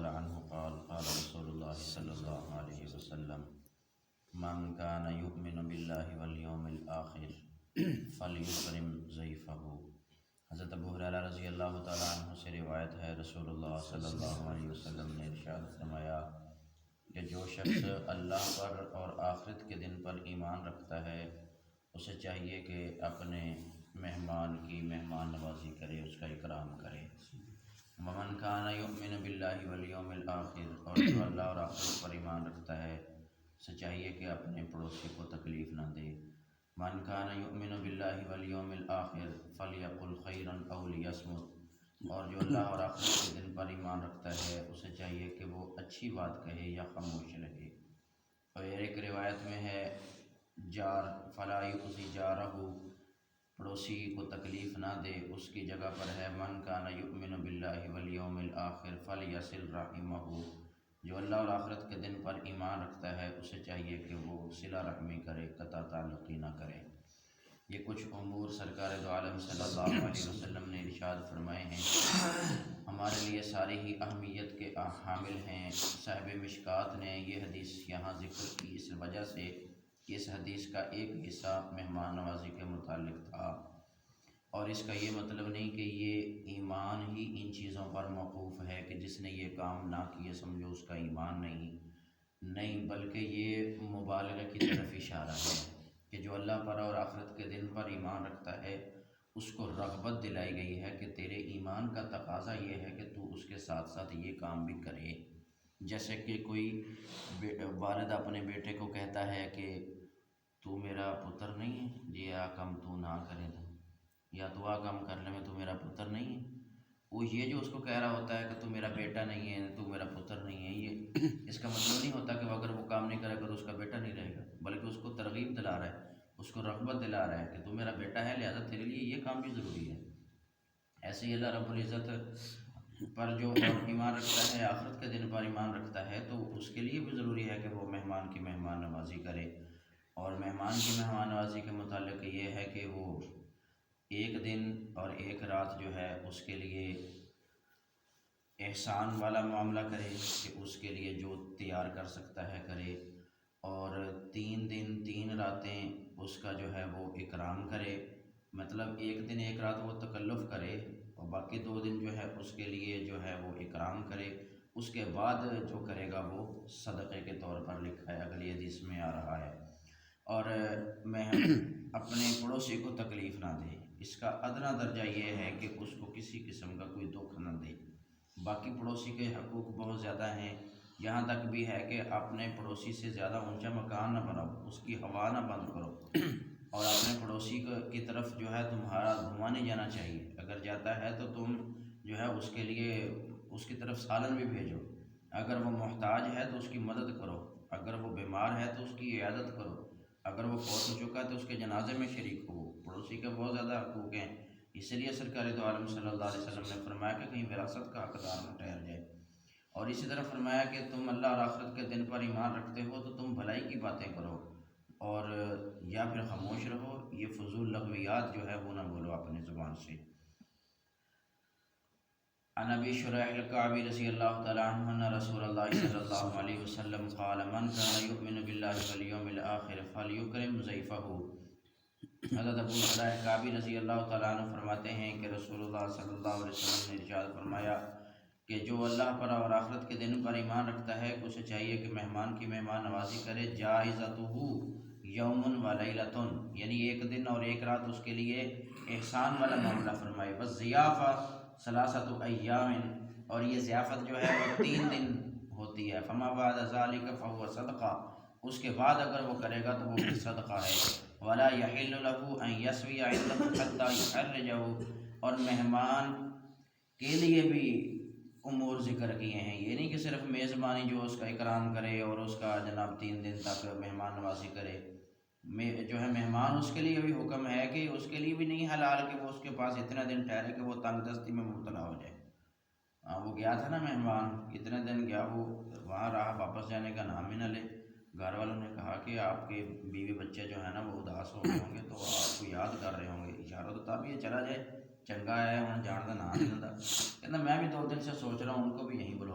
تعالی عنہ قال قال رسول اللہ صلی اللہ علیہ وسلم من کان یؤمن باللہ والیوم الآخر فلیکرم ضیفہ۔ حضرت ابو ہریرہ رضی اللہ تعالی عنہ سے روایت ہے، رسول اللہ صلی اللہ علیہ وسلم نے ارشاد فرمایا کہ جو شخص اللہ پر اور آخرت کے دن پر ایمان رکھتا ہے اسے چاہیے کہ اپنے مہمان کی مہمان نوازی کرے، اس کا اکرام کرے۔ ومن کان یؤمن باللہ والیوم الآخر، اور جو اللہ اور آخرت پر ایمان رکھتا ہے اسے چاہیے کہ اپنے پڑوسی کو تکلیف نہ دے۔ من کان یؤمن باللہ والیوم الآخر فلیقل خیرا او لیصمت، اور جو اللہ اور آخرت کے دن پر ایمان رکھتا ہے اسے چاہیے کہ وہ اچھی بات کہے یا خاموش رہے۔ اور ایک روایت میں ہے جار فلا یؤذی جارہ، پڑوسی کو تکلیف نہ دے، اس کی جگہ پر ہے من کان یؤمن باللہ والیوم الآخر فلیصل رحمہ، جو اللہ اور آخرت کے دن پر ایمان رکھتا ہے اسے چاہیے کہ وہ صلہ رحمی کرے، قطع تعلقی نہ کرے۔ یہ کچھ امور سرکار دو عالم صلی اللہ علیہ وسلم نے ارشاد فرمائے ہیں، ہمارے لیے ساری ہی اہمیت کے حامل ہیں۔ صاحب مشکات نے یہ حدیث یہاں ذکر کی اس وجہ سے کہ اس حدیث کا ایک حصہ مہمان نوازی کے متعلق تھا، اور اس کا یہ مطلب نہیں کہ یہ ایمان ہی ان چیزوں پر موقوف ہے کہ جس نے یہ کام نہ کیے سمجھو اس کا ایمان نہیں، بلکہ یہ مبالغہ کی طرف اشارہ ہے کہ جو اللہ پر اور آخرت کے دن پر ایمان رکھتا ہے اس کو رغبت دلائی گئی ہے کہ تیرے ایمان کا تقاضا یہ ہے کہ تو اس کے ساتھ ساتھ یہ کام بھی کرے۔ جیسے کہ کوئی والد اپنے بیٹے کو کہتا ہے کہ تو میرا پتر نہیں ہے، یہ کام تو نہ کرے تھا، یا تو کام کرنے میں تو میرا پتر نہیں ہے، وہ یہ جو اس کو کہہ رہا ہوتا ہے کہ تو میرا بیٹا نہیں ہے، تو میرا پتر نہیں ہے، یہ اس کا مطلب نہیں ہوتا کہ اگر وہ کام نہیں کرے گا تو اس کا بیٹا نہیں رہے گا، بلکہ اس کو ترغیب دلا رہا ہے، اس کو رغبت دلا رہا ہے کہ تو میرا بیٹا ہے لہذا تیرے لیے یہ کام بھی ضروری ہے۔ ایسے ہی اللہ رب العزت پر جو ایمان رکھتا ہے، آخرت کے دن پر ایمان رکھتا ہے، تو اس کے لیے بھی ضروری ہے کہ وہ مہمان کی مہمان نوازی کرے۔ اور مہمان کی مہمان نوازی کے متعلق یہ ہے کہ وہ ایک دن اور ایک رات جو ہے اس کے لیے احسان والا معاملہ کرے کہ اس کے لیے جو تیار کر سکتا ہے کرے، اور 3 دن 3 راتیں اس کا جو ہے وہ اکرام کرے، مطلب ایک دن ایک رات وہ تکلف کرے اور باقی 2 دن جو ہے اس کے لیے جو ہے وہ اکرام کرے، اس کے بعد جو کرے گا وہ صدقے کے طور پر لکھا ہے، اگلی حدیث میں آ رہا ہے۔ اور میں اپنے پڑوسی کو تکلیف نہ دے، اس کا ادنا درجہ یہ ہے کہ اس کو کسی قسم کا کوئی دکھ نہ دے۔ باقی پڑوسی کے حقوق بہت زیادہ ہیں، یہاں تک بھی ہے کہ اپنے پڑوسی سے زیادہ اونچا مکان نہ بناؤ، اس کی ہوا نہ بند کرو، اور اپنے پڑوسی کی طرف جو ہے تمہارا دھواں نہیں جانا چاہیے، اگر جاتا ہے تو تم جو ہے اس کے لیے اس کی طرف سالن بھی بھیجو، اگر وہ محتاج ہے تو اس کی مدد کرو، اگر وہ بیمار ہے تو اس کی عیادت کرو، اگر وہ فوت ہو چکا ہے تو اس کے جنازے میں شریک ہو۔ پڑوسی کے بہت زیادہ حقوق ہیں، اس لیے سرکار دو عالم صلی اللہ علیہ وسلم نے فرمایا کہ کہیں وراثت کا حقدار نہ ٹھہر جائے، اور اسی طرح فرمایا کہ تم اللہ اور آخرت کے دن پر ایمان رکھتے ہو تو تم بھلائی کی باتیں کرو، اور یا پھر خاموش رہو، یہ فضول لغویات جو ہے وہ نہ بولو اپنی زبان سے۔ عن ابی شریح الکعبی رضی اللہ تعالی عنہ ان رسول اللہ صلی اللہ علیہ وسلم قال من کان یؤمن باللہ والیوم الآخر فلیکرم ضیفہ۔ حضرت ابو شریح الکعبی رضی اللہ تعالی عنہ فرماتے ہیں کہ رسول اللہ صلی اللہ علیہ وسلم نے ارشاد فرمایا کہ جو اللہ پر اور آخرت کے دن پر ایمان رکھتا ہے اسے چاہیے کہ مہمان کی مہمان نوازی کرے، جائزتہ یوم و لیلۃ، یعنی ایک دن اور ایک رات اس کے لیے احسان والا معاملہ فرمائے، بس ضیافہ ثلاثۃ ایام، اور یہ ضیافت جو ہے وہ 3 دن ہوتی ہے، فما بعد ذلک فهو صدقہ، اس کے بعد اگر وہ کرے گا تو وہ بھی صدقہ ہے، ولا یحل له ان یسوی عنده حتى یحرجه، اور مہمان کے لیے بھی امور ذکر کیے ہیں، یہ نہیں کہ صرف میزبانی جو اس کا اکرام کرے اور اس کا جناب 3 دن تک مہمان نوازی کرے، جو ہے مہمان اس کے لیے بھی حکم ہے کہ اس کے لیے بھی نہیں حلال کہ وہ اس کے پاس اتنا دن ٹھہرے کہ وہ تنگ دستی میں مبتلا ہو جائے۔ وہ گیا تھا نا مہمان، اتنے دن گیا، وہ وہاں رہا، واپس جانے کا نام ہی نہ لے، گھر والوں نے کہا کہ آپ کے بیوی بچے جو ہیں نا وہ اداس ہو گئے ہوں گے تو آپ کو یاد کر رہے ہوں گے، اشارہ تو چلا جائے، چنگا ہے ہوں جان کا نام نہیں لیتا، کہنا میں بھی 2 دن سے سوچ رہا ہوں ان کو بھی یہیں بلوا